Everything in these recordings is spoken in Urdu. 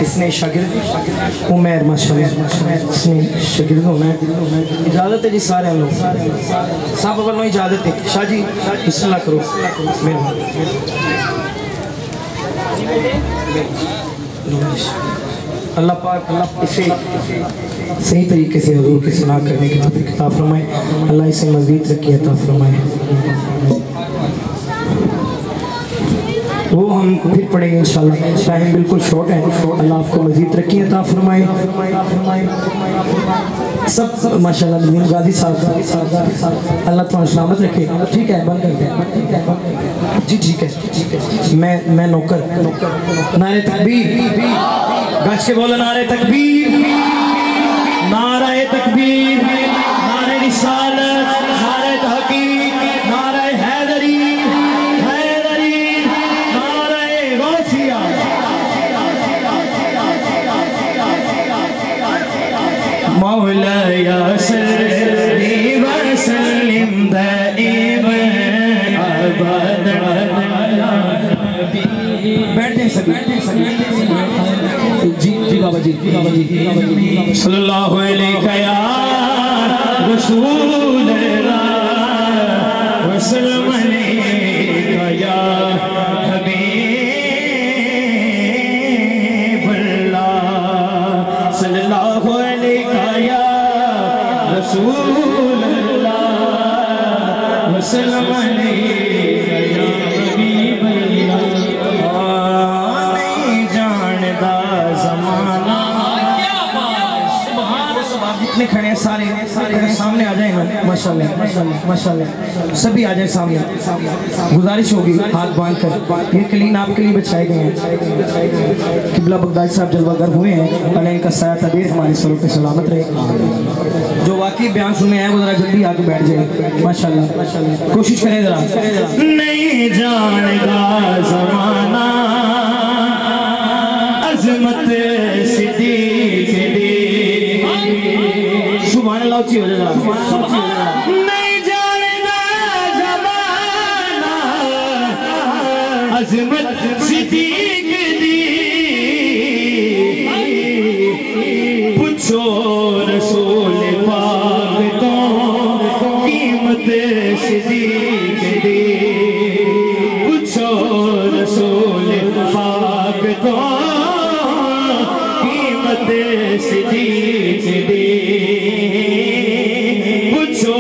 اس نے شاگرد عمیر ماشاءاللہ اس نے شاگرد ہونا ہے اجازت ہے جی سارے ہم لوگ صاحب اول میں اجازت ہے شاہ جی بسم اللہ کرو اللہ پاک اسے صحیح طریقے سے حضور کی سنا کرنے کی توفیق عطا فرمائے اللہ اسے مزید ترقی عطا فرمائے وہ ہم پھر پڑھیں گے انشاءاللہ ٹائم بالکل شارٹ ہے اللہ آپ کو مزید ترقی عطا فرمائے سب ماشاءاللہ نظیم غازی صاحب اللہ تمہیں سلامت رکھے ٹھیک ہے بند کرتے ہیں جی ٹھیک ہے میں نوکر نعرہ تکبیر گاش کے بولو نعرہ تکبیر نعرہ تکبیر نعرہ رسالت نعرہ تحقیق نعرہ حیدری نعرہ غوثیہ مولایا صلی وسلم دائما ابدا بیٹھیں سبھی جی بابا جی صلی اللہ علیہ یا رسول اللہ وسلم علیہ یا حبیب اللہ صلی اللہ علیہ یا رسول اللہ وسلم علیہ یا حبیب اللہ نہیں جاندہ زمانہ جتنے کھڑے ہیں سارے سامنے آ جائیں گا ماشاءاللہ سبھی آ جائیں سامنے گزارش ہوگی ہاتھ باندھ کر یہ کلین آپ کے لیے بچھائے گئے ہیں قبلہ بغدادی صاحب جلوہ گر ہوئے ہیں اللہ ان کا سایہ تدیر ہمارے سروں پہ سلامت رہے جو واقعی بیان سننے آئے وہ ذرا جلدی آگے بیٹھ جائے ماشاءاللہ کوشش کریں ذرا نہیں جاندہ زمانہ عظمت صدیق دی سبحان اللہ اچھی ہو جائے نہیں جاندہ زمانہ عظمت صدیق دی پوچھو رسول پاک تو قیمت صدیق دی پوچھو رسول پاک تو قیمت صدیق دی پوچھو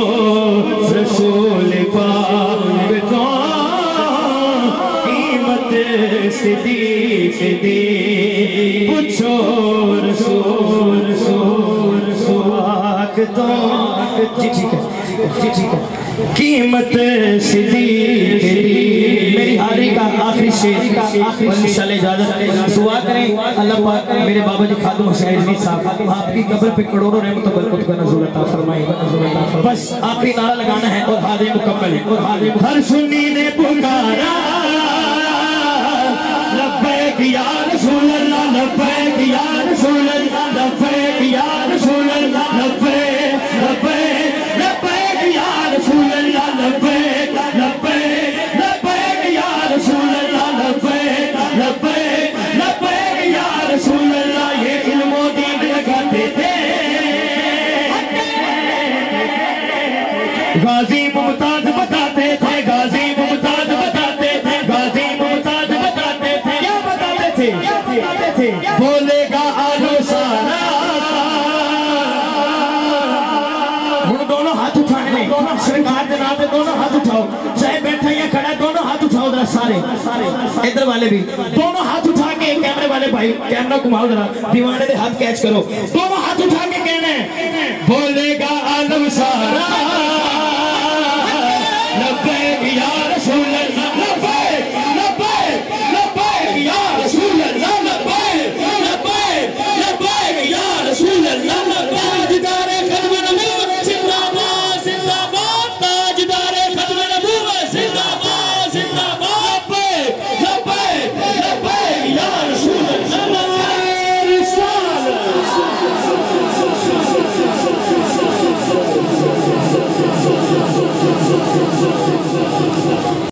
رسول پاک کو قیمت صدیق دی پوچھو رسول پاک تو جی ٹھیک ہے قیمت صدیق دی میری حاضری کا آخری شعر انشاءاللہ اجازت دعا کریں اللہ پاک میرے بابا جی خادم حسین رضوی صاحب آپ کی قبر پہ کروڑوں رحمت و برکت کا نزول عطا فرمائے بس آخری نعرہ لگانا ہے اور حاضری مکمل ہے ہر سنی نے پکارا لبیک یا رسول اللہ لبیک یا رسول اللہ لبیک یا رسول اللہ لبیک لبیک لبیک یا رسول اللہ لبیک لبیک لبیک یا رسول اللہ لبیک لبیک لبیک یا رسول اللہ یہ علم و دین لگاتے تھے غازی ممتاز بتاتے تھے غازی ممتاز بتاتے تھے غازی ممتاز بتاتے تھے کیا بتاتے تھے بولے گا آلو سارا ہوں دونوں ہاتھ اٹھانے میں سرکار جناب دونوں ہاتھ اٹھاؤ چاہے بیٹھا یا کھڑا دونوں ہاتھ اٹھاؤ ذرا سارے ادھر والے بھی دونوں ہاتھ اٹھا کے کیمرے والے بھائی کیمرہ گھماؤ ذرا دیوانے دے ہاتھ کیچ کرو دونوں ہاتھ اٹھا کے کہنا ہے بولے گا عالم سارا